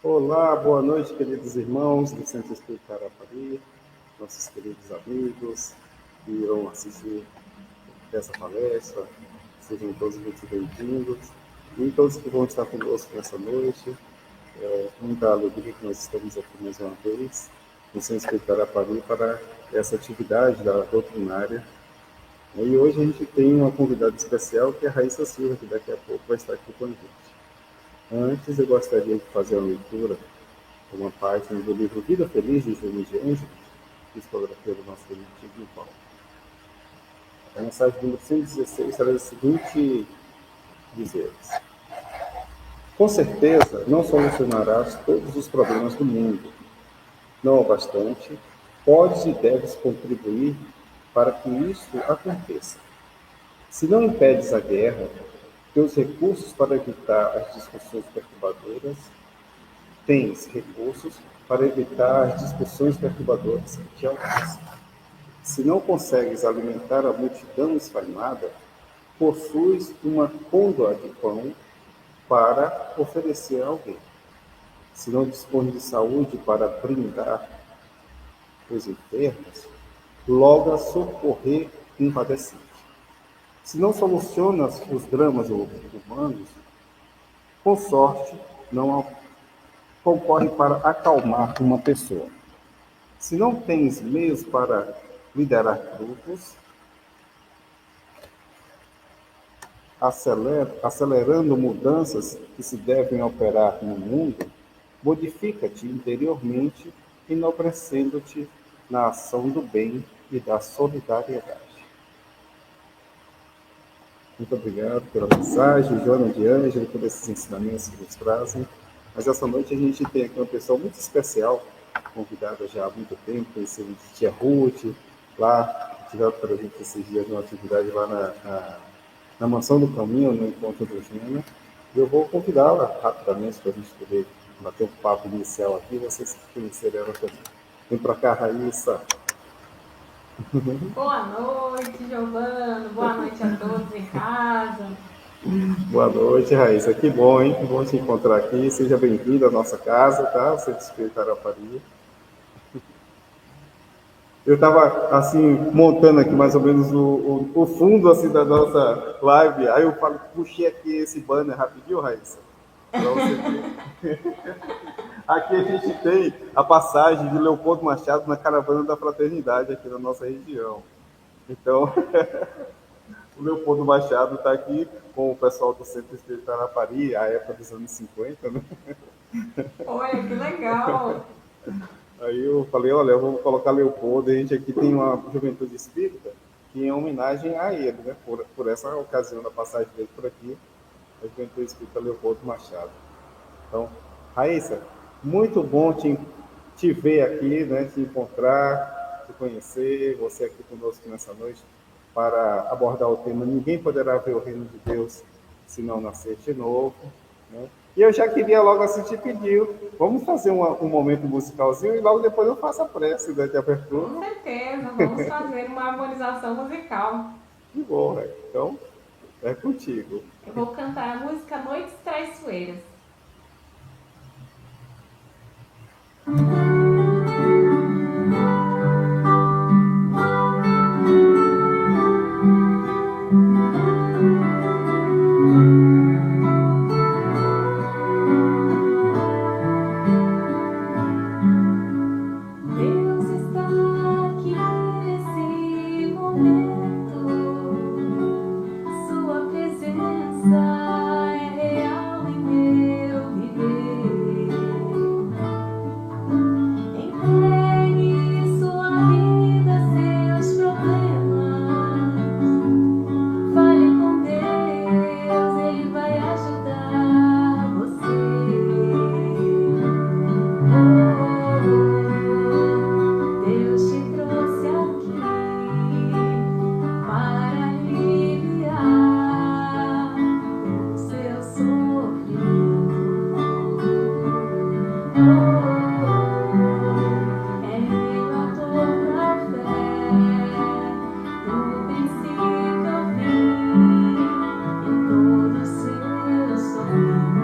Olá, boa noite, queridos irmãos do Centro Espírita Carapari, nossos queridos amigos que irão assistir essa palestra. Sejam todos muito bem-vindos. E todos que vão estar conosco nessa noite. Muita alegria que nós estamos aqui mais uma vez no Centro Espírita Carapari para essa atividade da doutrinária. E hoje a gente tem uma convidada especial, que é a Raíssa Silva, que daqui a pouco vai estar aqui com a gente. Antes, eu gostaria de fazer uma leitura de uma página do livro Vida Feliz, de João de Ângeles, psicografia do nosso querido Chico Paulo. A mensagem número 116 traz o seguinte dizeres: com certeza não solucionarás todos os problemas do mundo. Não obstante, podes e deves contribuir para que isto aconteça. Se não impedes a guerra, teus recursos para evitar as discussões perturbadoras, tens recursos para evitar as discussões perturbadoras que te alcançam. Se não consegues alimentar a multidão esfaimada, possuis uma côndoa de pão para oferecer a alguém. Se não dispões de saúde para brindar os enfermos, logo a socorrer um padecente. Se não solucionas os dramas humanos, com sorte não concorre para acalmar uma pessoa. Se não tens meios para liderar grupos, acelerando mudanças que se devem operar no mundo, modifica-te interiormente, enobrecendo-te na ação do bem e da solidariedade. Muito obrigado pela mensagem, Joana de Ângelo, por esses ensinamentos que nos trazem. Mas essa noite a gente tem aqui uma pessoa muito especial, convidada já há muito tempo, conhecemos tia Ruth, lá, tiveram para a gente esses dias numa atividade lá na Mansão do Caminho, no Encontro do Gênero. E eu vou convidá-la rapidamente para a gente poder bater um papo inicial aqui, vocês conhecerem ela também. Vem para cá, Raíssa. Boa noite, Giovana. Boa noite a todos em casa. Boa noite, Raíssa. Que bom, hein? Que bom te encontrar aqui. Seja bem-vinda à nossa casa, tá? O Centro Espírita Carapari. Eu estava, assim, montando aqui mais ou menos o fundo, assim, da nossa live. Aí eu puxei aqui esse banner rapidinho, Raíssa, para você ver. Aqui a gente tem a passagem de Leopoldo Machado na Caravana da Fraternidade aqui na nossa região. Então, o Leopoldo Machado está aqui com o pessoal do Centro Espírita Carapari, a época dos anos 50, né? Olha, que legal. Aí eu falei, olha, eu vou colocar Leopoldo, a gente aqui tem uma juventude espírita que é em homenagem a ele, né? Por essa ocasião da passagem dele por aqui, a juventude espírita Leopoldo Machado. Então, Raíssa, muito bom te ver aqui, né? Te encontrar, te conhecer, você aqui conosco nessa noite para abordar o tema Ninguém Poderá Ver o Reino de Deus se não nascer de novo, né? E eu já queria logo assim te pedir, vamos fazer um momento musicalzinho e logo depois eu faço a prece, né, de abertura. Com certeza, vamos fazer uma harmonização musical. Que bom, né? Então, é contigo. Eu vou cantar a música Noites Traiçoeiras. Deus está aqui nesse momento. Sua presença é real em meu viver. Entregue sua vida, seus problemas. Fale com Deus, Ele vai ajudar você. Deus te trouxe aqui para aliviar o seu sofrimento. É meio a toda fé, do princípio ao fim, em todo o seu sofrimento.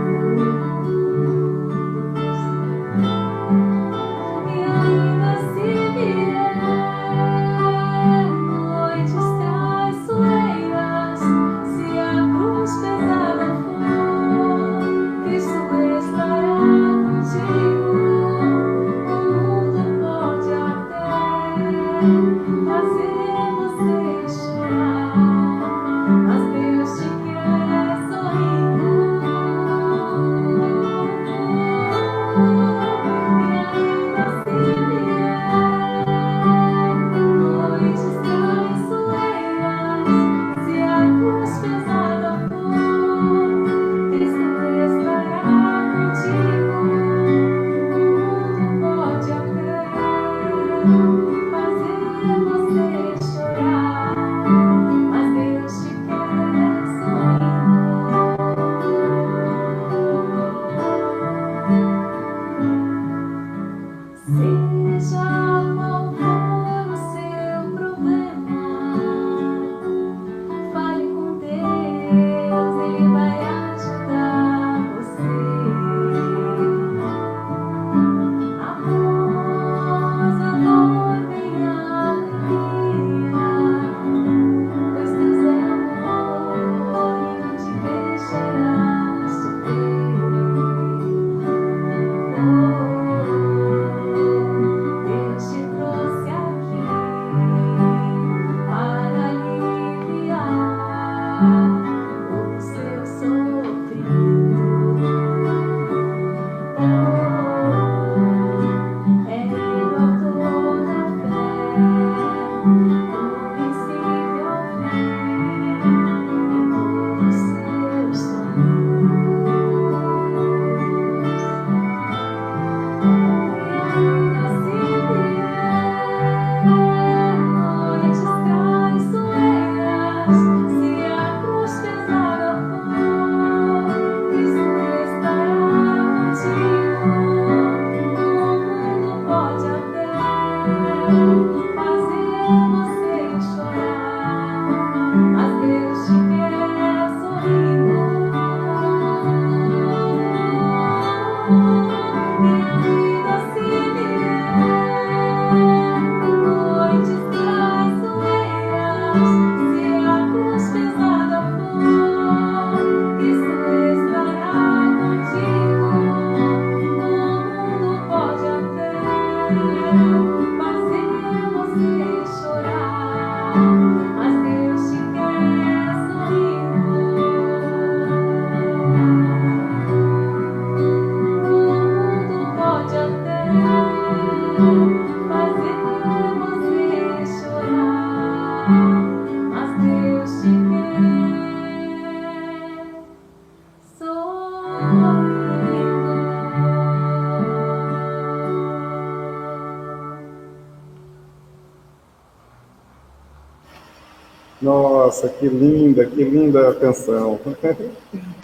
Nossa, que linda a canção.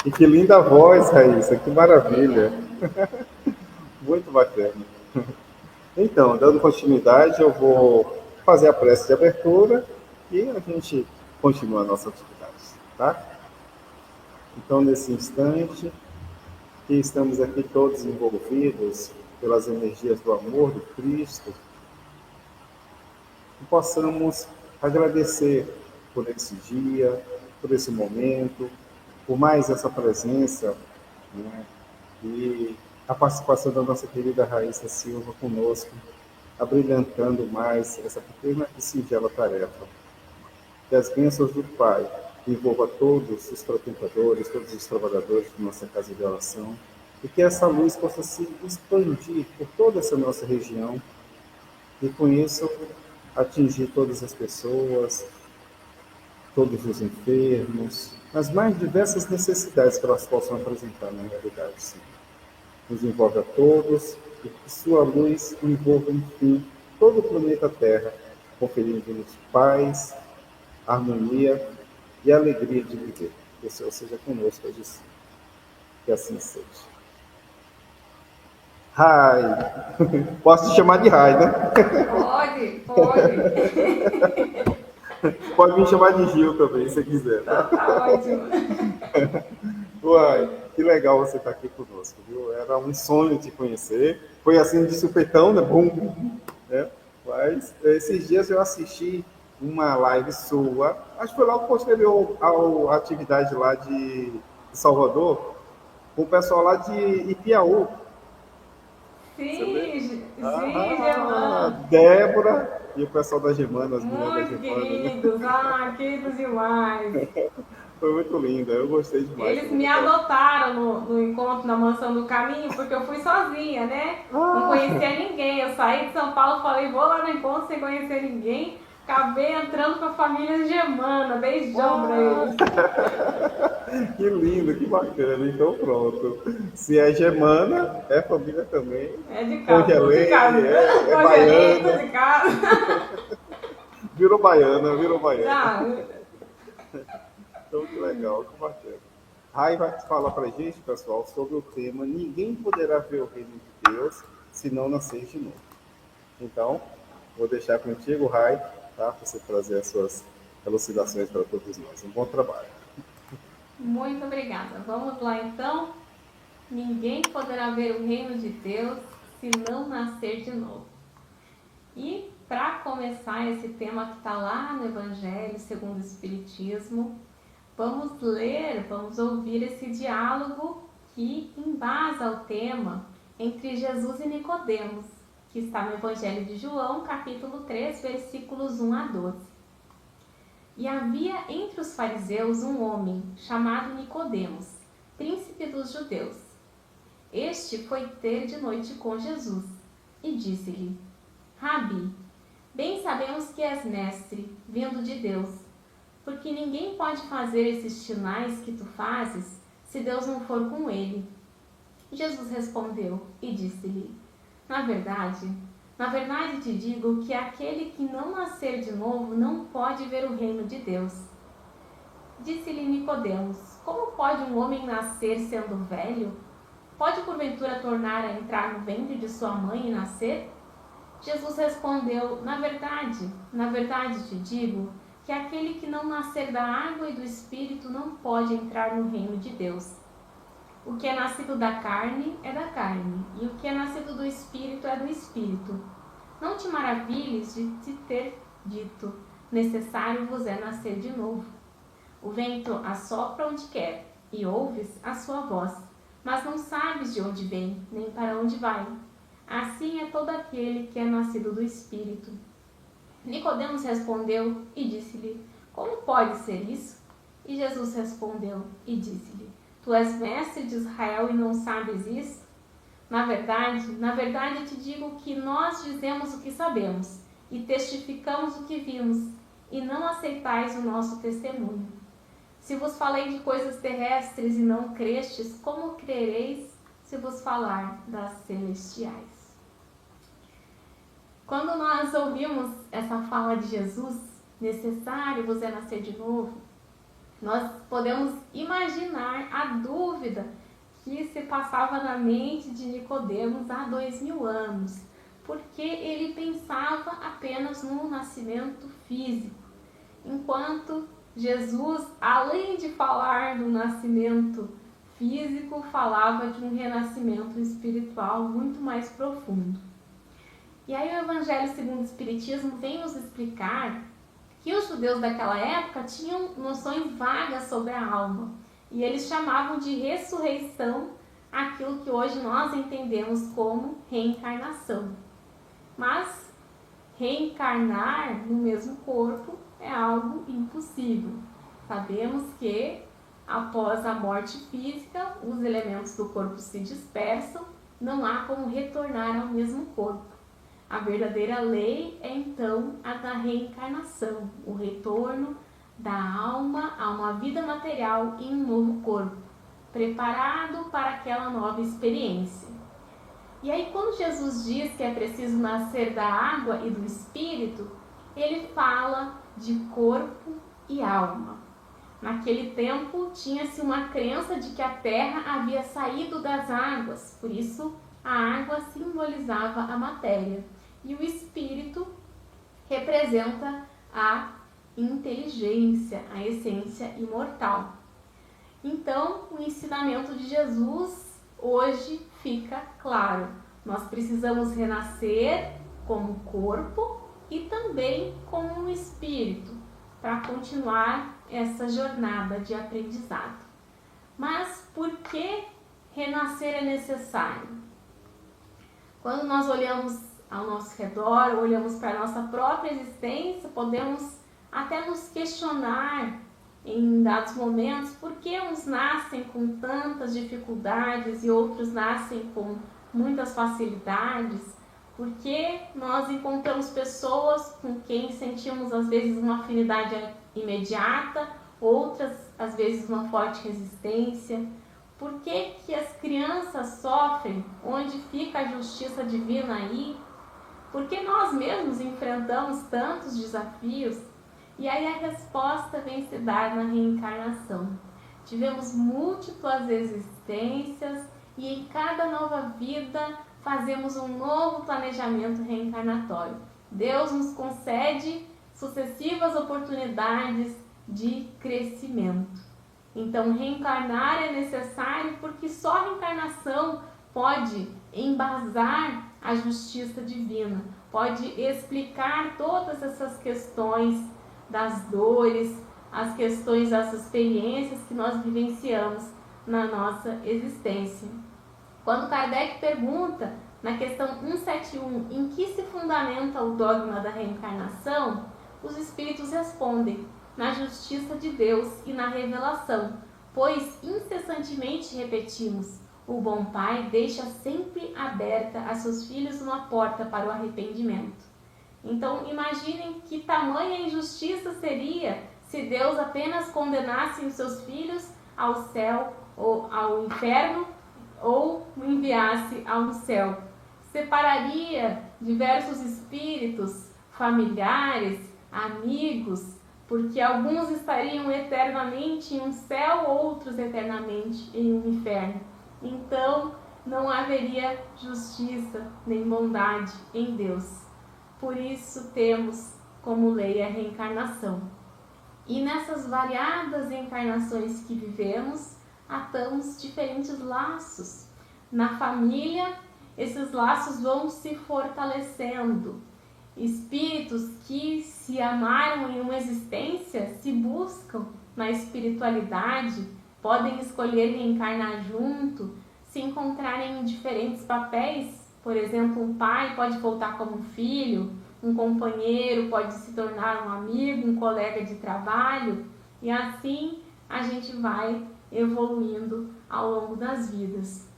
E que linda voz, Raíssa, que maravilha. Muito bacana. Então, dando continuidade, eu vou fazer a prece de abertura e a gente continua a nossa atividade, tá? Então, nesse instante, que estamos aqui todos envolvidos pelas energias do amor do Cristo, que possamos agradecer por esse dia, por esse momento, por mais essa presença, né? E a participação da nossa querida Raíssa Silva conosco, abrilhantando mais essa pequena e singela tarefa. Que as bênçãos do Pai envolva todos os frequentadores, todos os trabalhadores de nossa casa de oração, e que essa luz possa se expandir por toda essa nossa região, e com isso atingir todas as pessoas, todos os enfermos, as mais diversas necessidades que elas possam apresentar na realidade, sim. Nos envolve a todos e que sua luz envolva, enfim, todo o planeta Terra, conferindo-nos paz, harmonia e alegria de viver. Que o Senhor seja conosco hoje sim. Que assim seja. Rai! Posso te chamar de Rai, né? Pode, pode. Pode me chamar de Gil também, se quiser. Tá ótimo. Uai, que legal você estar aqui conosco, viu? Era um sonho te conhecer. Foi assim de supetão, né? Bum, né? Mas esses dias eu assisti uma live sua, acho que foi logo posterior à atividade lá de Salvador, com o pessoal lá de Ipiaú. Sim, Ah, Germano. Débora e o pessoal da Gemana, as meninas da Muito Gemana, né? queridos. Ah, queridos demais. Foi muito linda, eu gostei demais. Eles me adotaram no encontro na Mansão do Caminho, porque eu fui sozinha, né? Não conhecia ninguém. Eu saí de São Paulo, falei, vou lá no encontro sem conhecer ninguém. Acabei entrando com a família Germana. Beijão pra eles. Que lindo, que bacana. Então pronto. Se é Germana, é família também. É de casa. Congelei, De casa. é Congelei, tô baiana. de casa. Virou baiana, virou baiana. Já. Então que legal, que bacana. Rai vai falar pra gente, pessoal, sobre o tema Ninguém poderá ver o reino de Deus se não nascer de novo. Então, vou deixar contigo, Rai, tá? Para você trazer as suas elucidações para todos nós. Um bom trabalho. Muito obrigada. Vamos lá então. Ninguém poderá ver o reino de Deus se não nascer de novo. E para começar esse tema que está lá no Evangelho segundo o Espiritismo, vamos ler, vamos ouvir esse diálogo que embasa o tema entre Jesus e Nicodemos, que está no Evangelho de João, capítulo 3, versículos 1 a 12. E havia entre os fariseus um homem chamado Nicodemos, príncipe dos judeus. Este foi ter de noite com Jesus e disse-lhe: Rabi, bem sabemos que és mestre, vindo de Deus, porque ninguém pode fazer esses sinais que tu fazes se Deus não for com ele. Jesus respondeu e disse-lhe: Na verdade te digo que aquele que não nascer de novo não pode ver o reino de Deus. Disse-lhe Nicodemos: Como pode um homem nascer sendo velho? Pode porventura tornar a entrar no ventre de sua mãe e nascer? Jesus respondeu: Na verdade te digo que aquele que não nascer da água e do Espírito não pode entrar no reino de Deus. O que é nascido da carne é da carne, e o que é nascido do Espírito é do Espírito. Não te maravilhes de te ter dito: necessário vos é nascer de novo. O vento assopra onde quer, e ouves a sua voz, mas não sabes de onde vem, nem para onde vai. Assim é todo aquele que é nascido do Espírito. Nicodemos respondeu e disse-lhe: Como pode ser isso? E Jesus respondeu e disse-lhe: Tu és mestre de Israel e não sabes isso? Na verdade te digo que nós dizemos o que sabemos e testificamos o que vimos, e não aceitais o nosso testemunho. Se vos falei de coisas terrestres e não crestes, como crereis se vos falar das celestiais? Quando nós ouvimos essa fala de Jesus, necessário vos é nascer de novo, nós podemos imaginar a dúvida que se passava na mente de Nicodemos há 2000 anos, porque ele pensava apenas no nascimento físico, enquanto Jesus, além de falar do nascimento físico, falava de um renascimento espiritual muito mais profundo. E aí o Evangelho segundo o Espiritismo vem nos explicar que os judeus daquela época tinham noções vagas sobre a alma, e eles chamavam de ressurreição aquilo que hoje nós entendemos como reencarnação. Mas reencarnar no mesmo corpo é algo impossível. Sabemos que após a morte física, os elementos do corpo se dispersam, não há como retornar ao mesmo corpo. A verdadeira lei é então a da reencarnação, o retorno da alma a uma vida material em um novo corpo, preparado para aquela nova experiência. E aí, quando Jesus diz que é preciso nascer da água e do Espírito, ele fala de corpo e alma. Naquele tempo, tinha-se uma crença de que a terra havia saído das águas, por isso a água simbolizava a matéria. E o Espírito representa a inteligência, a essência imortal. Então, o ensinamento de Jesus hoje fica claro. Nós precisamos renascer como corpo e também como um espírito para continuar essa jornada de aprendizado. Mas por que renascer é necessário? Quando nós olhamos ao nosso redor, olhamos para a nossa própria existência, podemos até nos questionar em dados momentos por que uns nascem com tantas dificuldades e outros nascem com muitas facilidades, por que nós encontramos pessoas com quem sentimos às vezes uma afinidade imediata, outras às vezes uma forte resistência. Por que que as crianças sofrem? Onde fica a justiça divina aí? Por que nós mesmos enfrentamos tantos desafios? E aí a resposta vem se dar na reencarnação. Tivemos múltiplas existências e em cada nova vida fazemos um novo planejamento reencarnatório. Deus nos concede sucessivas oportunidades de crescimento. Então, reencarnar é necessário porque só a reencarnação pode embasar a justiça divina, pode explicar todas essas questões das dores, as questões das experiências que nós vivenciamos na nossa existência. Quando Kardec pergunta, na questão 171, em que se fundamenta o dogma da reencarnação, os espíritos respondem, na justiça de Deus e na revelação, pois incessantemente repetimos, o bom Pai deixa sempre aberta a seus filhos uma porta para o arrependimento. Então, imaginem que tamanha injustiça seria se Deus apenas condenasse os seus filhos ao céu ou ao inferno ou enviasse ao céu. Separaria diversos espíritos, familiares, amigos, porque alguns estariam eternamente em um céu, outros eternamente em um inferno. Então, não haveria justiça nem bondade em Deus. Por isso temos como lei a reencarnação. E nessas variadas encarnações que vivemos, atamos diferentes laços. Na família, esses laços vão se fortalecendo. Espíritos que se amaram em uma existência se buscam na espiritualidade, podem escolher reencarnar junto, se encontrarem em diferentes papéis. Por exemplo, um pai pode voltar como um filho, um companheiro pode se tornar um amigo, um colega de trabalho, e assim a gente vai evoluindo ao longo das vidas.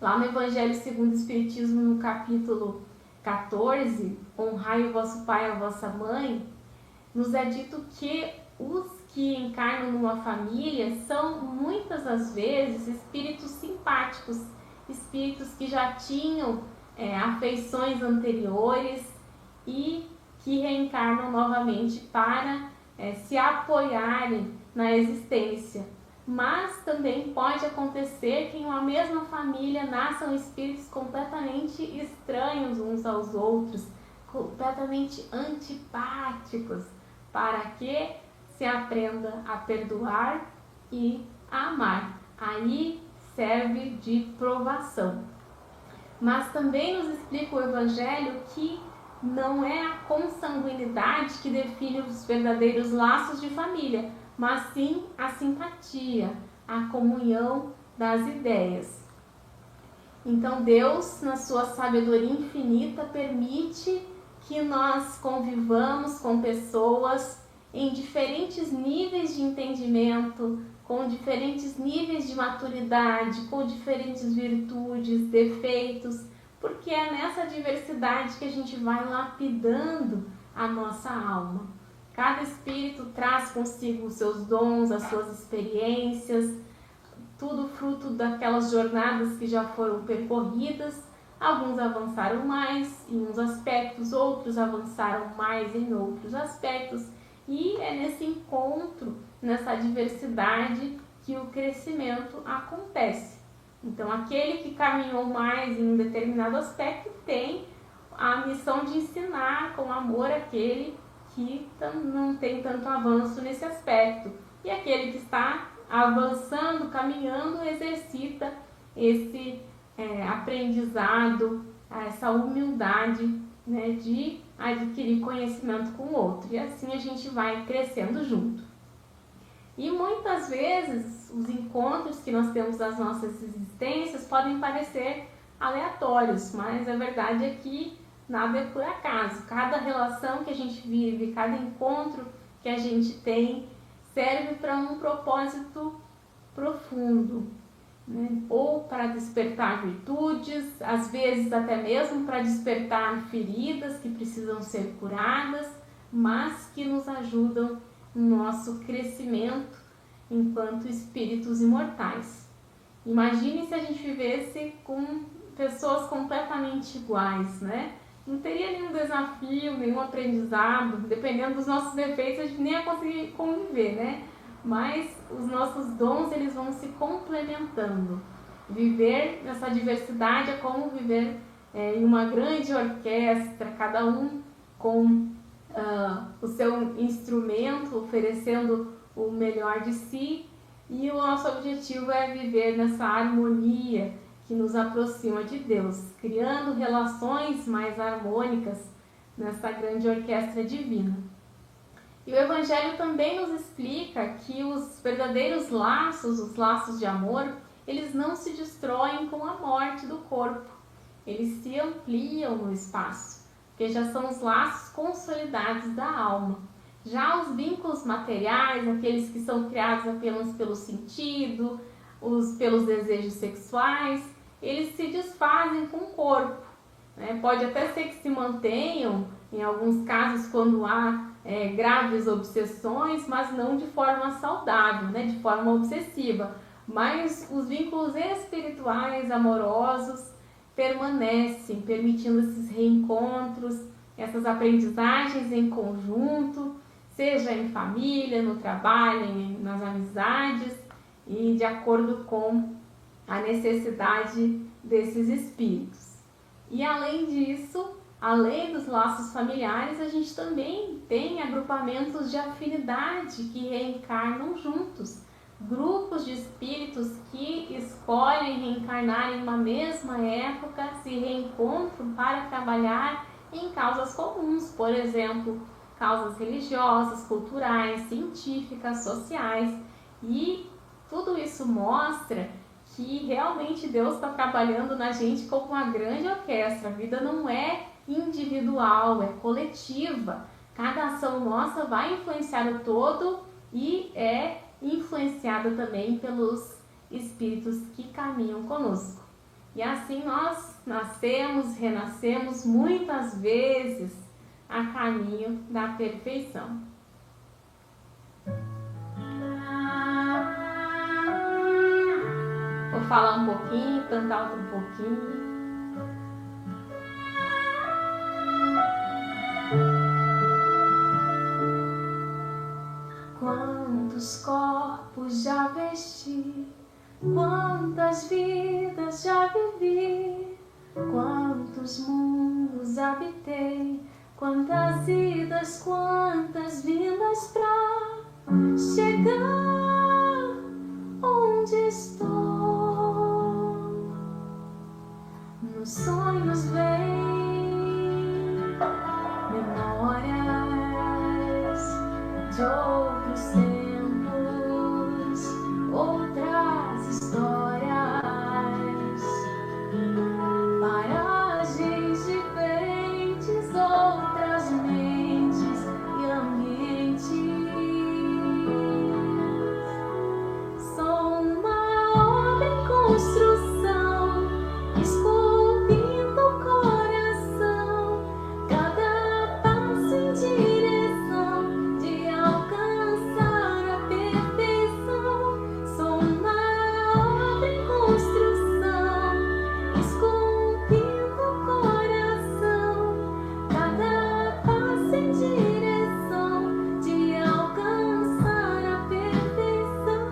Lá no Evangelho segundo o Espiritismo, no capítulo 14, honrai o vosso pai e a vossa mãe, nos é dito que os que encarnam numa família são muitas das vezes espíritos simpáticos, espíritos que já tinham afeições anteriores e que reencarnam novamente para se apoiarem na existência. Mas também pode acontecer que em uma mesma família nasçam espíritos completamente estranhos uns aos outros, completamente antipáticos, para que se aprenda a perdoar e a amar. Aí serve de provação. Mas também nos explica o Evangelho que não é a consanguinidade que define os verdadeiros laços de família, mas sim a simpatia, a comunhão das ideias. Então Deus, na sua sabedoria infinita, permite que nós convivamos com pessoas em diferentes níveis de entendimento, com diferentes níveis de maturidade, com diferentes virtudes, defeitos, porque é nessa diversidade que a gente vai lapidando a nossa alma. Cada espírito traz consigo os seus dons, as suas experiências, tudo fruto daquelas jornadas que já foram percorridas. Alguns avançaram mais em uns aspectos, outros avançaram mais em outros aspectos. E é nesse encontro, nessa diversidade, que o crescimento acontece. Então, aquele que caminhou mais em um determinado aspecto tem a missão de ensinar com amor aquele que não tem tanto avanço nesse aspecto. E aquele que está avançando, caminhando, exercita esse aprendizado, essa humildade, né, de adquirir conhecimento com o outro. E assim a gente vai crescendo junto. E muitas vezes os encontros que nós temos nas nossas existências podem parecer aleatórios, mas a verdade é que nada é por acaso. Cada relação que a gente vive, cada encontro que a gente tem serve para um propósito profundo, né? Ou para despertar virtudes, às vezes até mesmo para despertar feridas que precisam ser curadas, mas que nos ajudam no nosso crescimento enquanto espíritos imortais. Imagine se a gente vivesse com pessoas completamente iguais, né? Não teria nenhum desafio, nenhum aprendizado, dependendo dos nossos defeitos, a gente nem ia conseguir conviver, né? Mas os nossos dons, eles vão se complementando. Viver nessa diversidade é como viver em uma grande orquestra, cada um com o seu instrumento, oferecendo o melhor de si, e o nosso objetivo é viver nessa harmonia que nos aproxima de Deus, criando relações mais harmônicas nessa grande orquestra divina. E o Evangelho também nos explica que os verdadeiros laços, os laços de amor, eles não se destroem com a morte do corpo, eles se ampliam no espaço, porque já são os laços consolidados da alma. Já os vínculos materiais, aqueles que são criados apenas pelo sentido, pelos desejos sexuais, eles se desfazem com o corpo, né? Pode até ser que se mantenham, em alguns casos, quando há graves obsessões, mas não de forma saudável, né? De forma obsessiva. Mas os vínculos espirituais, amorosos, permanecem, permitindo esses reencontros, essas aprendizagens em conjunto, seja em família, no trabalho, nas amizades, e de acordo com a necessidade desses espíritos. E além disso, além dos laços familiares, a gente também tem agrupamentos de afinidade que reencarnam juntos. Grupos de espíritos que escolhem reencarnar em uma mesma época, se reencontram para trabalhar em causas comuns, por exemplo, causas religiosas, culturais, científicas, sociais. E tudo isso mostra que realmente Deus está trabalhando na gente como uma grande orquestra. A vida não é individual, é coletiva. Cada ação nossa vai influenciar o todo e é influenciada também pelos espíritos que caminham conosco. E assim nós nascemos, renascemos muitas vezes a caminho da perfeição. Vou falar um pouquinho, cantar outro pouquinho. Quantas vidas já vivi, quantos mundos habitei, quantas idas, quantas vindas pra chegar onde estou. Nos sonhos vem memórias de outros tempos, outras histórias, paragens diferentes, outras mentes e ambientes. Sou uma obra em construção, esculpindo o coração, cada passo em direção de alcançar a perfeição. Sou uma obra em construção, esculpindo o coração, cada passo em direção de alcançar a perfeição.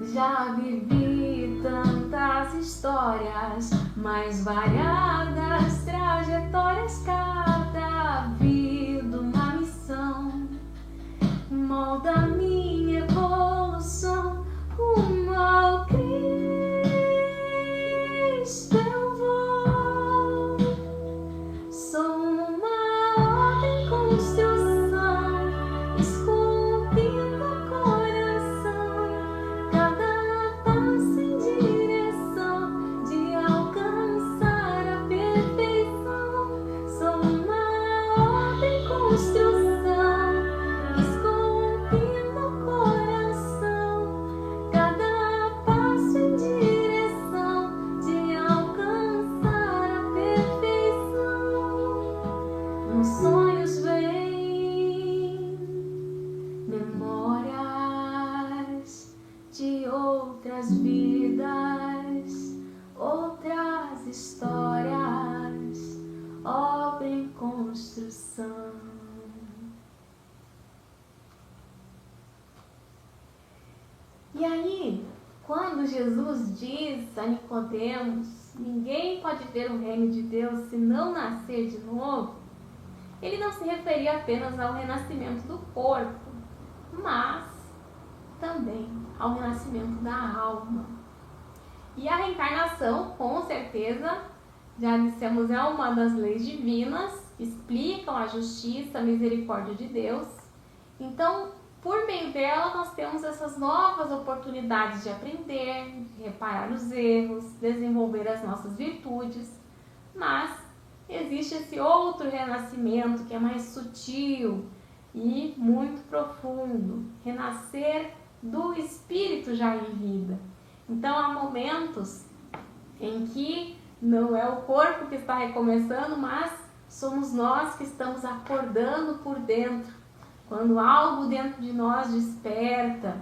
Já vivi tantas histórias, mais variadas trajetórias, cada vida uma missão. Molda minha evolução rumo ao Cristo eu vou. Sou uma obra em construção, esculpindo o coração, cada passo em direção de alcançar a perfeição. Sou uma obra em construção, esculpindo o coração, cada passo em direção de alcançar a perfeição. Nos sonhos vem memórias de outras vidas, outras histórias, obra em construção. E aí, quando Jesus diz a Nicodemos, ninguém pode ver o reino de Deus se não nascer de novo, ele não se referia apenas ao renascimento do corpo, mas também ao renascimento da alma. E a reencarnação, com certeza, já dissemos, é uma das leis divinas, explicam a justiça, a misericórdia de Deus. Então, por meio dela, nós temos essas novas oportunidades de aprender, de reparar os erros, desenvolver as nossas virtudes. Mas existe esse outro renascimento que é mais sutil e muito profundo, renascer do espírito já em vida. Então há momentos em que não é o corpo que está recomeçando, mas somos nós que estamos acordando por dentro. Quando algo dentro de nós desperta,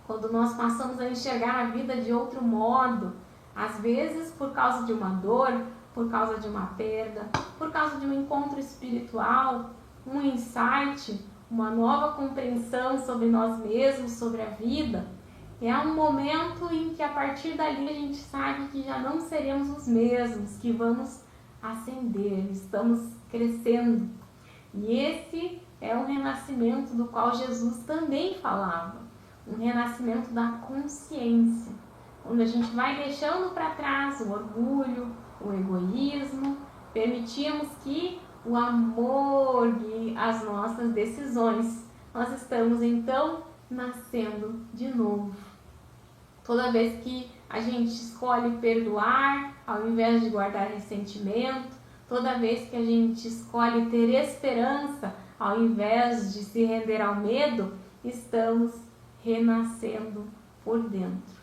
quando nós passamos a enxergar a vida de outro modo, às vezes por causa de uma dor, por causa de uma perda, por causa de um encontro espiritual, um insight, uma nova compreensão sobre nós mesmos, sobre a vida. É um momento em que a partir dali a gente sabe que já não seremos os mesmos, que vamos ascender, estamos crescendo. E esse é o renascimento do qual Jesus também falava, um renascimento da consciência, onde a gente vai deixando para trás o orgulho, o egoísmo, permitimos que o amor guie as nossas decisões. Nós estamos então nascendo de novo. Toda vez que a gente escolhe perdoar, ao invés de guardar ressentimento, toda vez que a gente escolhe ter esperança, ao invés de se render ao medo, estamos renascendo por dentro.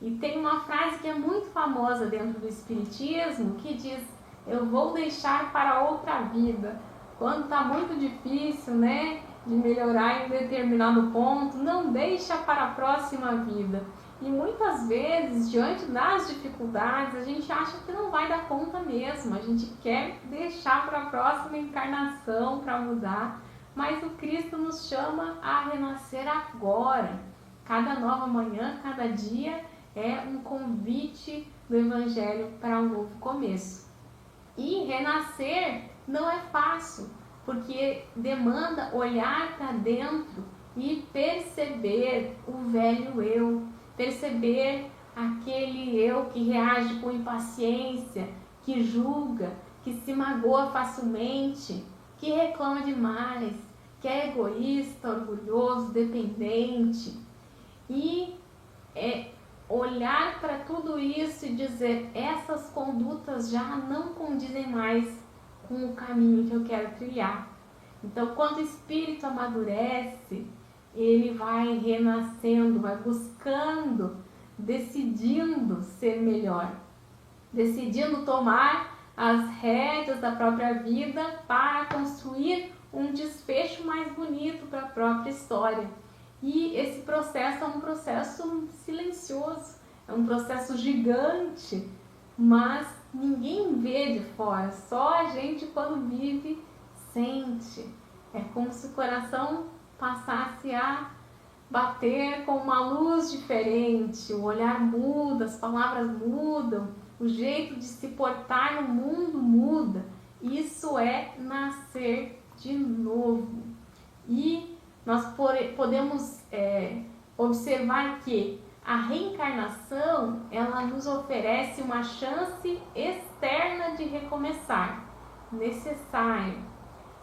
E tem uma frase que é muito famosa dentro do Espiritismo, que diz: eu vou deixar para outra vida. Quando está muito difícil, né, de melhorar em determinado ponto, não deixa para a próxima vida. E muitas vezes, diante das dificuldades, a gente acha que não vai dar conta mesmo. A gente quer deixar para a próxima encarnação para mudar. Mas o Cristo nos chama a renascer agora. Cada nova manhã, cada dia é um convite do Evangelho para um novo começo. E renascer não é fácil, porque demanda olhar para dentro e perceber o velho eu, perceber aquele eu que reage com impaciência, que julga, que se magoa facilmente, que reclama demais, que é egoísta, orgulhoso, dependente. E olhar para tudo isso e dizer: essas condutas já não condizem mais com o caminho que eu quero trilhar. Então, quando o espírito amadurece, ele vai renascendo, vai buscando, decidindo ser melhor, decidindo tomar as rédeas da própria vida para construir um desfecho mais bonito para a própria história. E esse processo é um processo silencioso, é um processo gigante, mas ninguém vê de fora, só a gente, quando vive, sente. É como se o coração passasse a bater com uma luz diferente, o olhar muda, as palavras mudam, o jeito de se portar no mundo muda. Isso é nascer de novo. E nós podemos observar que a reencarnação, ela nos oferece uma chance externa de recomeçar, necessário.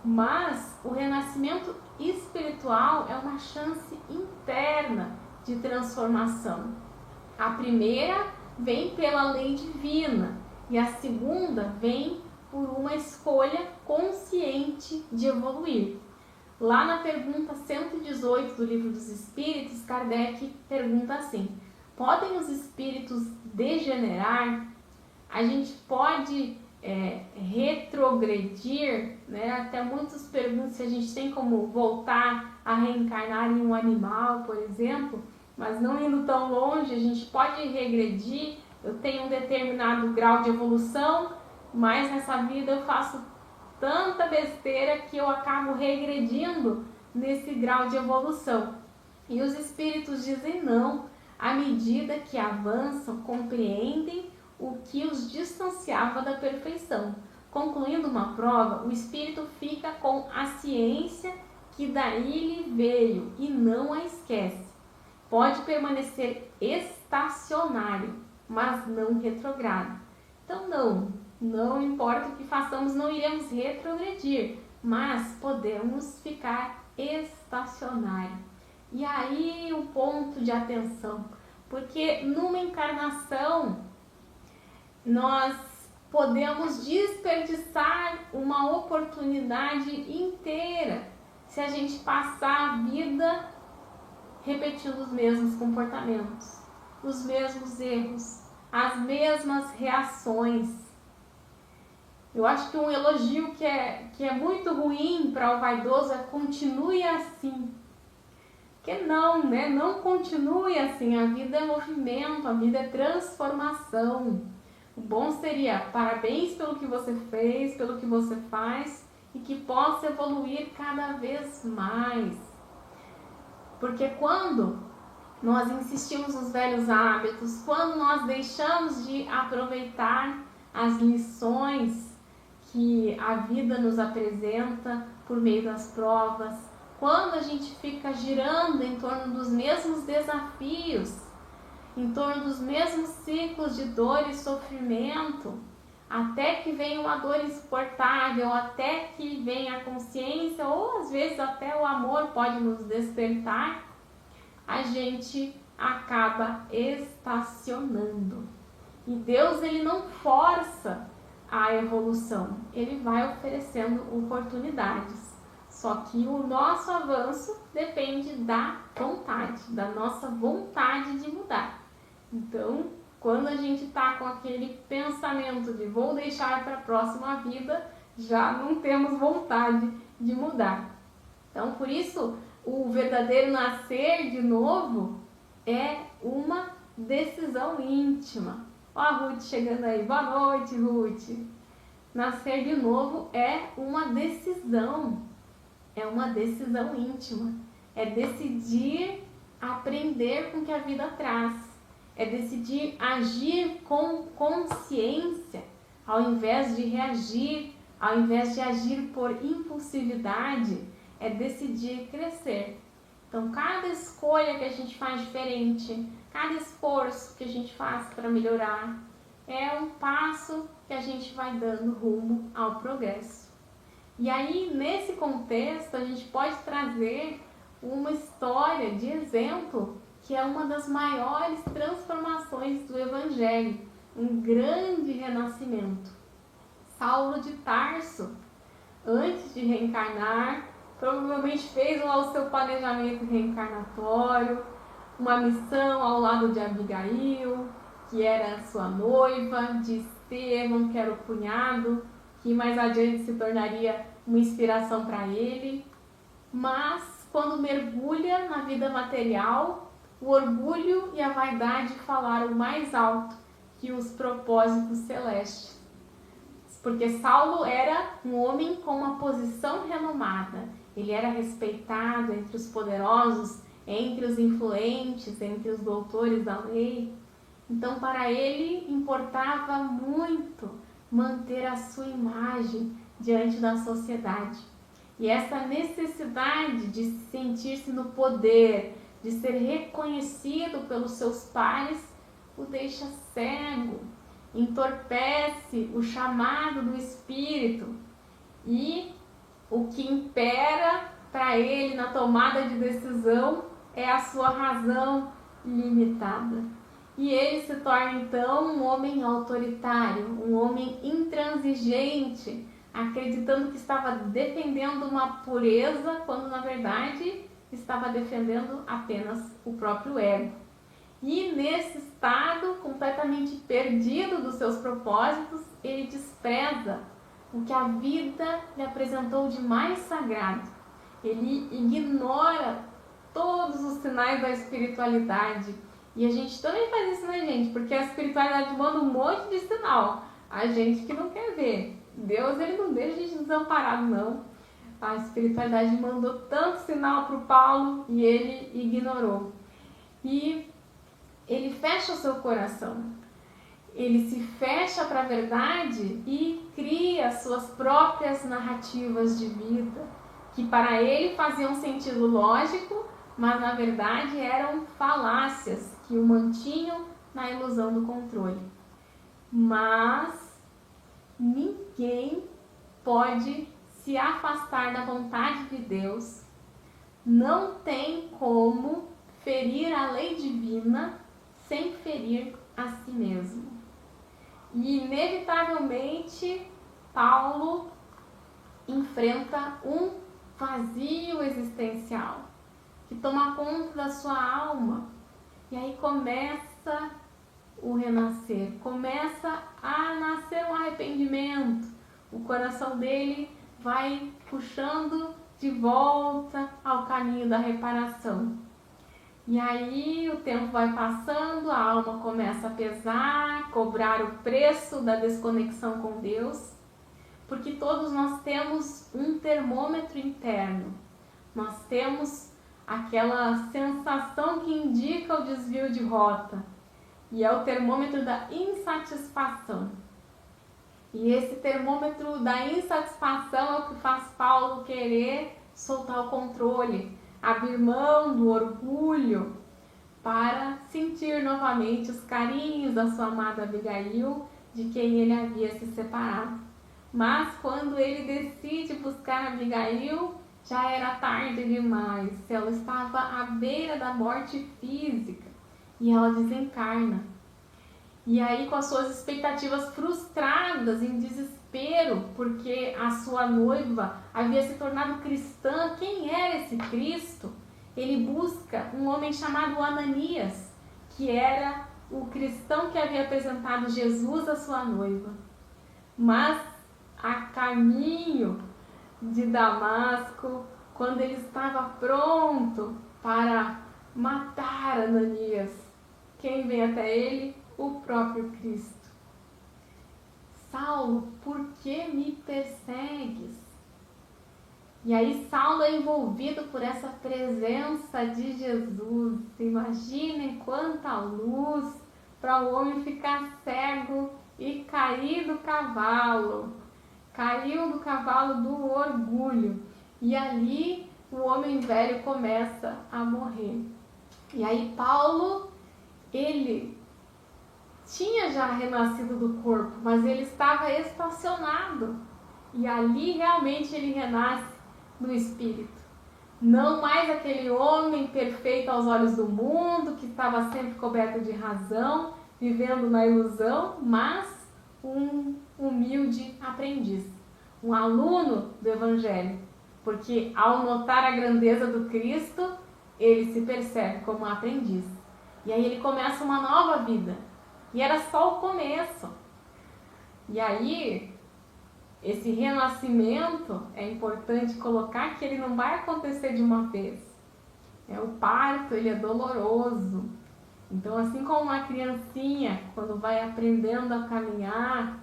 Mas o renascimento espiritual é uma chance interna de transformação. A primeira vem pela lei divina e a segunda vem por uma escolha consciente de evoluir. Lá na pergunta 118 do Livro dos Espíritos, Kardec pergunta assim: podem os espíritos degenerar? A gente pode retrogredir, né? Até muitos perguntam se a gente tem como voltar a reencarnar em um animal, por exemplo, mas não indo tão longe, a gente pode regredir. Eu tenho um determinado grau de evolução, mas nessa vida eu faço tanta besteira que eu acabo regredindo nesse grau de evolução. E os espíritos dizem não, à medida que avançam, compreendem o que os distanciava da perfeição. Concluindo uma prova, o espírito fica com a ciência que daí lhe veio e não a esquece. Pode permanecer estacionário, mas não retrogrado. Então não importa o que façamos, não iremos retrogredir, mas podemos ficar estacionário. E aí o ponto de atenção, porque numa encarnação nós podemos desperdiçar uma oportunidade inteira se a gente passar a vida repetindo os mesmos comportamentos, os mesmos erros, as mesmas reações. Eu acho que um elogio que é muito ruim para o vaidoso é: continue assim. Que não, né? Não continue assim. A vida é movimento, a vida é transformação. O bom seria: parabéns pelo que você fez, pelo que você faz, e que possa evoluir cada vez mais. Porque quando nós insistimos nos velhos hábitos, quando nós deixamos de aproveitar as lições que a vida nos apresenta por meio das provas, quando a gente fica girando em torno dos mesmos desafios, em torno dos mesmos ciclos de dor e sofrimento, até que venha uma dor insuportável, até que venha a consciência, ou às vezes até o amor pode nos despertar, a gente acaba estacionando. E Deus, ele não força a evolução, ele vai oferecendo oportunidades. Só que o nosso avanço depende da vontade, da nossa vontade de mudar. Então, quando a gente está com aquele pensamento de vou deixar para a próxima vida, já não temos vontade de mudar. Então, por isso, o verdadeiro nascer de novo é uma decisão íntima. Ó a Ruth chegando aí. Boa noite, Ruth. Nascer de novo é uma decisão. É uma decisão íntima. É decidir aprender com o que a vida traz. É decidir agir com consciência, ao invés de reagir, ao invés de agir por impulsividade. É decidir crescer. Então, cada escolha que a gente faz diferente, cada esforço que a gente faz para melhorar, é um passo que a gente vai dando rumo ao progresso. E aí, nesse contexto, a gente pode trazer uma história de exemplo que é uma das maiores transformações do Evangelho, um grande renascimento. Saulo de Tarso, antes de reencarnar, provavelmente fez lá o seu planejamento reencarnatório, uma missão ao lado de Abigail, que era sua noiva, de Estevão, que era o cunhado, que mais adiante se tornaria uma inspiração para ele. Mas, quando mergulha na vida material, o orgulho e a vaidade falaram mais alto que os propósitos celestes. Porque Saulo era um homem com uma posição renomada. Ele era respeitado entre os poderosos, entre os influentes, entre os doutores da lei. Então, para ele, importava muito manter a sua imagem diante da sociedade. E essa necessidade de sentir-se no poder, de ser reconhecido pelos seus pares, o deixa cego, entorpece o chamado do Espírito. E o que impera para ele na tomada de decisão é a sua razão limitada. E ele se torna então um homem autoritário, um homem intransigente, acreditando que estava defendendo uma pureza, quando na verdade estava defendendo apenas o próprio ego. E nesse estado completamente perdido dos seus propósitos, ele despreza o que a vida lhe apresentou de mais sagrado. Ele ignora todos os sinais da espiritualidade. E a gente também faz isso, né, gente? Porque a espiritualidade manda um monte de sinal. A gente que não quer ver. Deus, ele não deixa a gente desamparado, não. A espiritualidade mandou tanto sinal para o Paulo e ele ignorou. E ele fecha o seu coração. Ele se fecha para a verdade e cria suas próprias narrativas de vida, que para ele faziam sentido lógico, mas na verdade eram falácias que o mantinham na ilusão do controle. Mas ninguém pode se afastar da vontade de Deus, não tem como ferir a lei divina sem ferir a si mesmo. E inevitavelmente Paulo enfrenta um vazio existencial que toma conta da sua alma. E aí começa o renascer, começa a nascer um arrependimento. O coração dele vai puxando de volta ao caminho da reparação. E aí o tempo vai passando, a alma começa a pesar, cobrar o preço da desconexão com Deus, porque todos nós temos um termômetro interno. Nós temos aquela sensação que indica o desvio de rota, e é o termômetro da insatisfação. E esse termômetro da insatisfação é o que faz Paulo querer soltar o controle, abrir mão do orgulho para sentir novamente os carinhos da sua amada Abigail, de quem ele havia se separado. Mas quando ele decide buscar Abigail, já era tarde demais. Ela estava à beira da morte física e ela desencarna. E aí, com as suas expectativas frustradas, em desespero, porque a sua noiva havia se tornado cristã, quem era esse Cristo? Ele busca um homem chamado Ananias, que era o cristão que havia apresentado Jesus à sua noiva. Mas, a caminho de Damasco, quando ele estava pronto para matar Ananias, quem vem até ele? O próprio Cristo. Saulo, por que me persegues? E aí Saulo é envolvido por essa presença de Jesus. Imaginem quanta luz para o homem ficar cego e cair do cavalo. Caiu do cavalo do orgulho. E ali o homem velho começa a morrer. E aí Paulo, ele tinha já renascido do corpo, mas ele estava estacionado. E ali realmente ele renasce no Espírito. Não mais aquele homem perfeito aos olhos do mundo, que estava sempre coberto de razão, vivendo na ilusão, mas um humilde aprendiz, um aluno do Evangelho. Porque ao notar a grandeza do Cristo, ele se percebe como um aprendiz. E aí ele começa uma nova vida. E era só o começo. E aí, esse renascimento, é importante colocar que ele não vai acontecer de uma vez. O parto, ele é doloroso. Então, assim como uma criancinha, quando vai aprendendo a caminhar,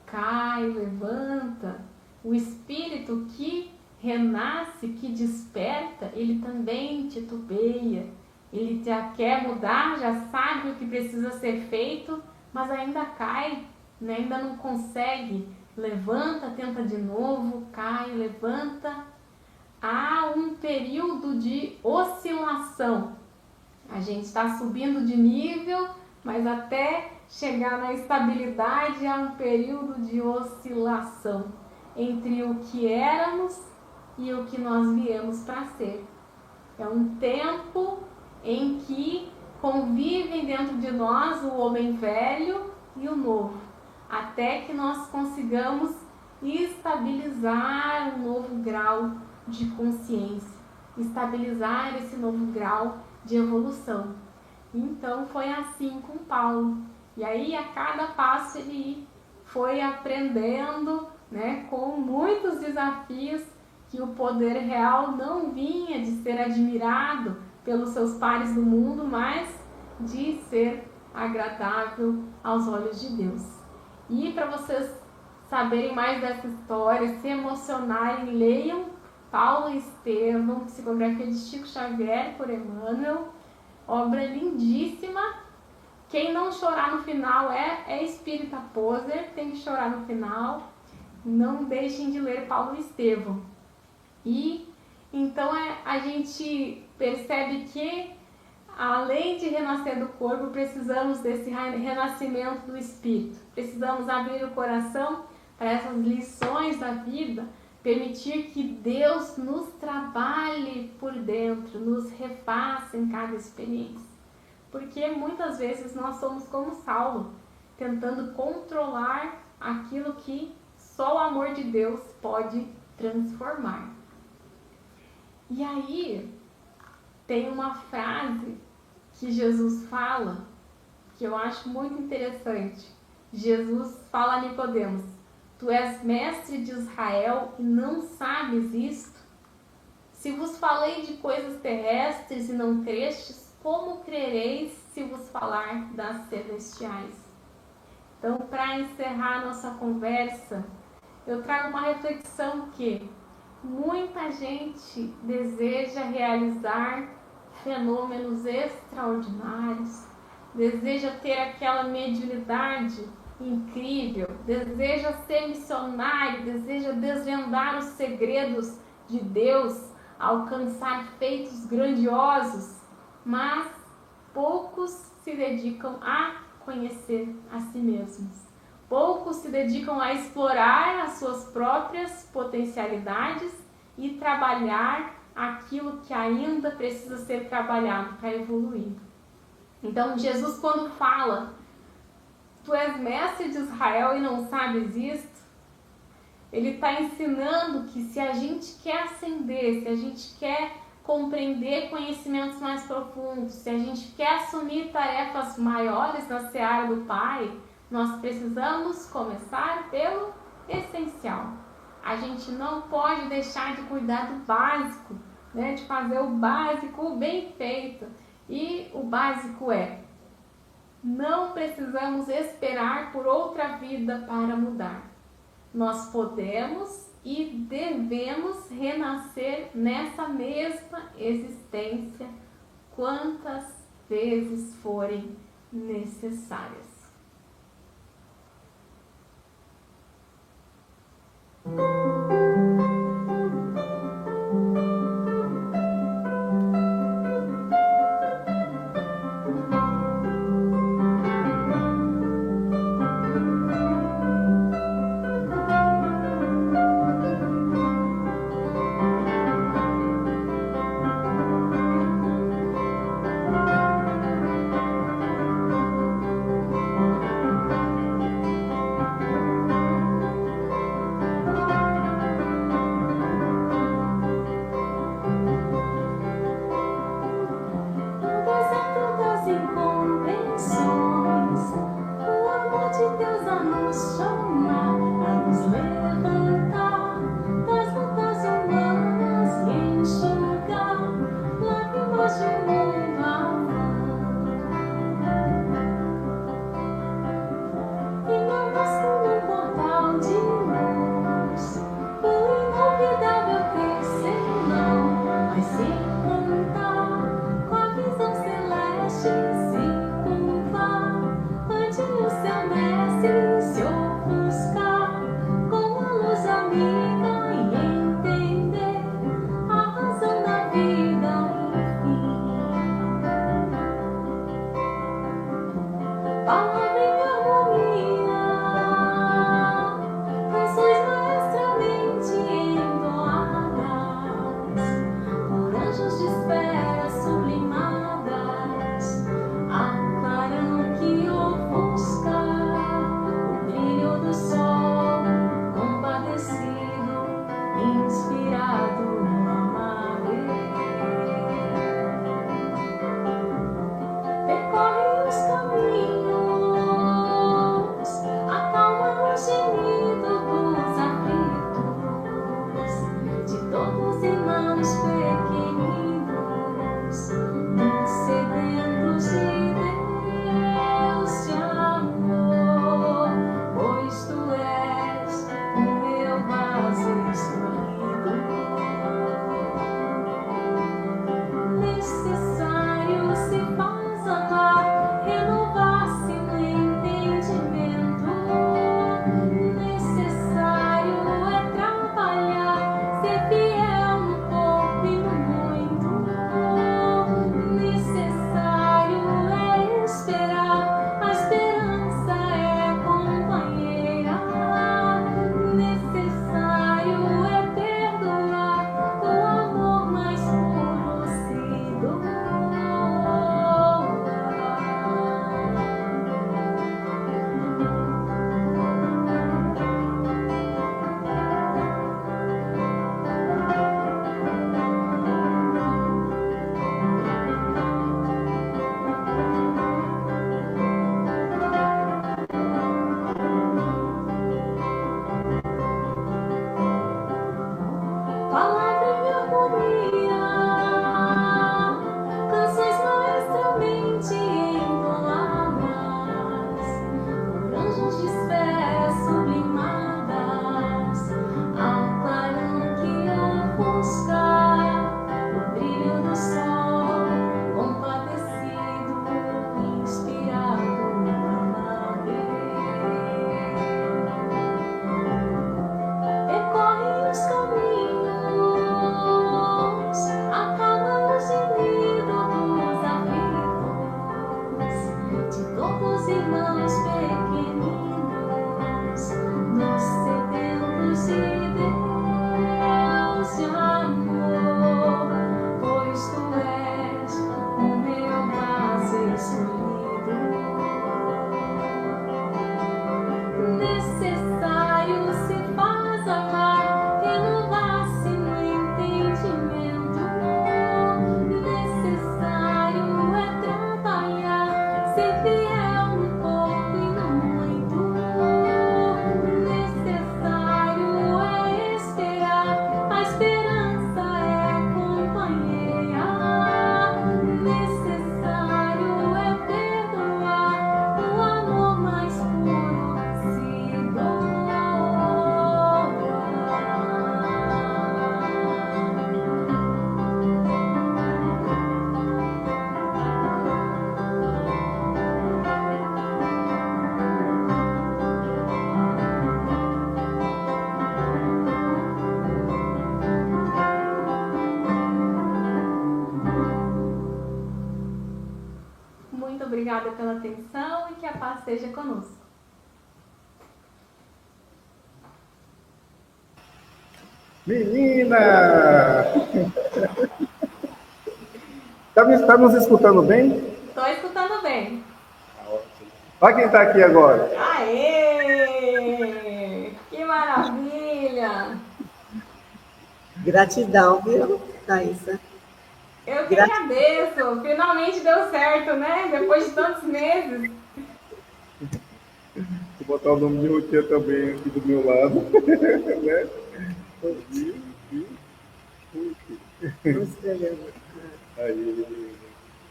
cai, levanta, o espírito que renasce, que desperta, ele também titubeia. Ele já quer mudar, já sabe o que precisa ser feito, mas ainda cai, né? Ainda não consegue. Levanta, tenta de novo, cai, levanta. Há um período de oscilação. A gente está subindo de nível, mas até chegar na estabilidade há um período de oscilação entre o que éramos e o que nós viemos para ser. É um tempo em que convivem dentro de nós o homem velho e o novo, até que nós consigamos estabilizar um novo grau de consciência, estabilizar esse novo grau de evolução. Então foi assim com Paulo. E aí a cada passo ele foi aprendendo, né, com muitos desafios, que o poder real não vinha de ser admirado pelos seus pares do mundo, mas de ser agradável aos olhos de Deus. E para vocês saberem mais dessa história, se emocionarem, leiam Paulo e Estevão, Psicografia de Chico Xavier por Emmanuel, obra lindíssima. Quem não chorar no final é espírita poser, tem que chorar no final. Não deixem de ler Paulo e Estevão. E então a gente percebe que, além de renascer do corpo, precisamos desse renascimento do espírito. Precisamos abrir o coração para essas lições da vida, permitir que Deus nos trabalhe por dentro, nos refaça em cada experiência. Porque muitas vezes nós somos como Saulo, tentando controlar aquilo que só o amor de Deus pode transformar. E aí, tem uma frase que Jesus fala, que eu acho muito interessante. Jesus fala a Nicodemos: tu és mestre de Israel e não sabes isto? Se vos falei de coisas terrestres e não crestes, como crereis se vos falar das celestiais? Então, para encerrar nossa conversa, eu trago uma reflexão que muita gente deseja realizar fenômenos extraordinários, deseja ter aquela mediunidade incrível, deseja ser missionário, deseja desvendar os segredos de Deus, alcançar feitos grandiosos, mas poucos se dedicam a conhecer a si mesmos. Poucos se dedicam a explorar as suas próprias potencialidades e trabalhar aquilo que ainda precisa ser trabalhado para evoluir. Então, Jesus, quando fala, tu és mestre de Israel e não sabes isto, ele está ensinando que se a gente quer ascender, se a gente quer compreender conhecimentos mais profundos, se a gente quer assumir tarefas maiores na seara do Pai, nós precisamos começar pelo essencial. A gente não pode deixar de cuidar do básico, né? De fazer o básico bem feito. E o básico é Não precisamos esperar por outra vida para mudar. Nós podemos e devemos renascer nessa mesma existência quantas vezes forem necessárias. Muito obrigada pela atenção e que a paz esteja conosco. Menina! Tá nos escutando bem? Estou escutando bem. Olha quem está aqui agora. Aê! Que maravilha! Gratidão, viu, Thaisa? Eu que agradeço. Finalmente deu certo, né? Depois de tantos meses. Vou botar o nome de Routier também aqui do meu lado. Né? Vamos escrever. Aí.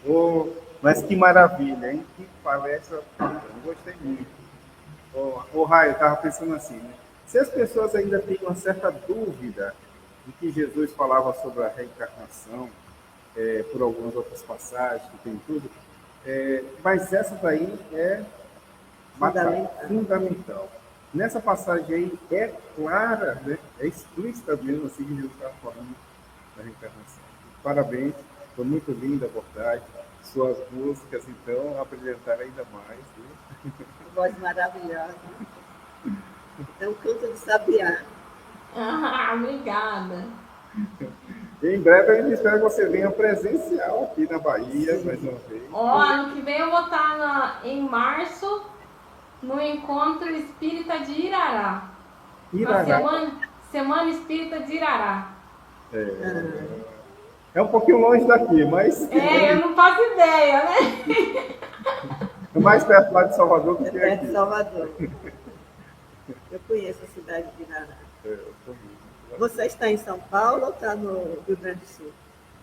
Oh, mas que maravilha, hein? Que palestra bacana. Gostei muito. Raio, eu estava pensando assim, né? Se as pessoas ainda têm uma certa dúvida de que Jesus falava sobre a reencarnação, por algumas outras passagens, que tem tudo, mas essa daí é fundamental. Nessa passagem aí é clara, né? É explícita mesmo, assim, que Jesus estava falando da reencarnação. Parabéns, foi muito linda a abordagem. Suas músicas, então, apresentaram ainda mais. Né? Voz maravilhosa. Então, canto de sabiá. Obrigada. E em breve a gente espera que você venha presencial aqui na Bahia, Sim. mais uma vez. Ano que vem eu vou estar em março no Encontro Espírita de Irará. Irará. Semana Espírita de Irará. É um pouquinho longe daqui, mas... Eu não faço ideia, né? É mais perto lá de Salvador do que perto aqui. de Salvador. Eu conheço a cidade de Irará. Você está em São Paulo ou está no Rio Grande do Sul?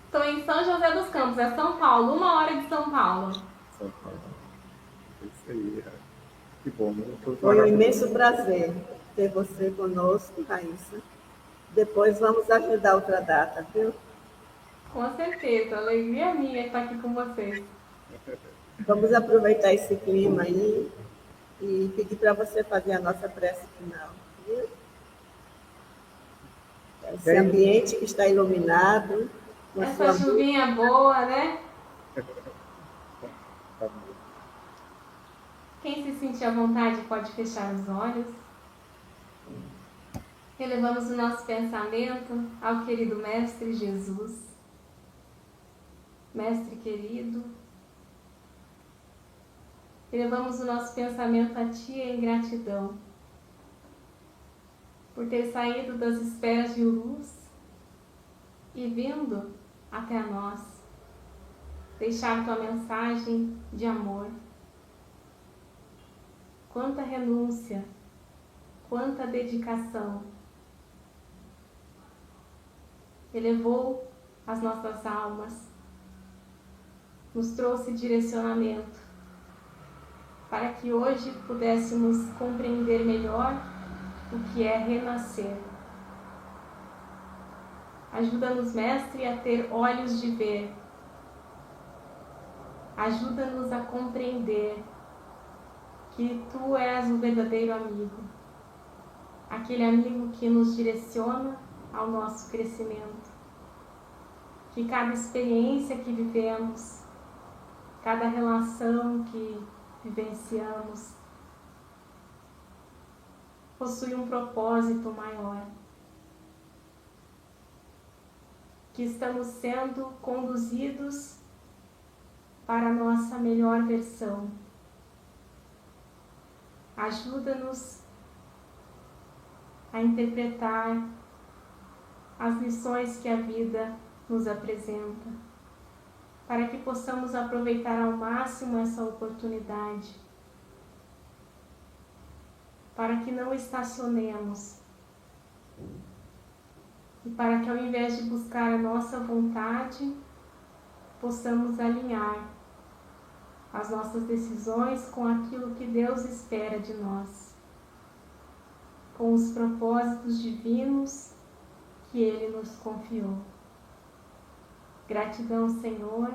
Estou em São José dos Campos, é São Paulo, 1 hora de São Paulo. São Paulo. Isso aí, que bom. Né? Foi um imenso prazer ter você conosco, Raíssa. Depois vamos agendar outra data, viu? Com certeza, alegria minha estar aqui com vocês. Vamos aproveitar esse clima aí e pedir para você fazer a nossa prece final, viu? Esse ambiente que está iluminado. Essa chuvinha boa, né? Quem se sentir à vontade pode fechar os olhos. Elevamos o nosso pensamento ao querido Mestre Jesus. Mestre querido, elevamos o nosso pensamento a Ti em gratidão por ter saído das esferas de luz e vindo até nós, deixar Tua mensagem de amor. Quanta renúncia, quanta dedicação. Elevou as nossas almas, nos trouxe direcionamento para que hoje pudéssemos compreender melhor o que é renascer. Ajuda-nos, Mestre, a ter olhos de ver. Ajuda-nos a compreender que Tu és o verdadeiro amigo, aquele amigo que nos direciona ao nosso crescimento. Que cada experiência que vivemos, cada relação que vivenciamos, possui um propósito maior. Que estamos sendo conduzidos para a nossa melhor versão. Ajuda-nos a interpretar as lições que a vida nos apresenta, para que possamos aproveitar ao máximo essa oportunidade, para que não estacionemos e para que, ao invés de buscar a nossa vontade, possamos alinhar as nossas decisões com aquilo que Deus espera de nós, com os propósitos divinos que Ele nos confiou. Gratidão, Senhor,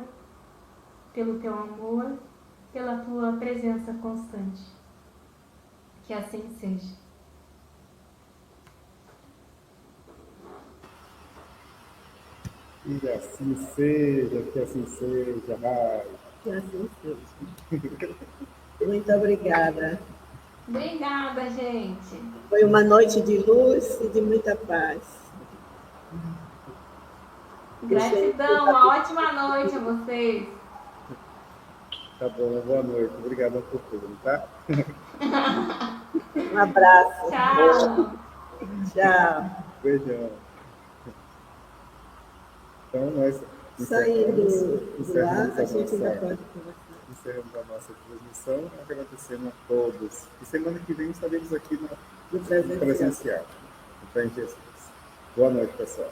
pelo Teu amor, pela Tua presença constante. Que assim seja. Que assim seja, Rai. Que assim seja. Muito obrigada. Obrigada, gente. Foi uma noite de luz e de muita paz. Gratidão, uma ótima noite a vocês. Tá bom, boa noite. Obrigado por tudo, tá? Um abraço. Tchau. Tchau. Beijão. Então, nós Saindo do ar, a gente ainda nossa, pode conversar. encerramos a nossa transmissão, agradecendo a todos. E semana que vem estaremos aqui no No presencial. presencial. Em Jesus. Boa noite, pessoal.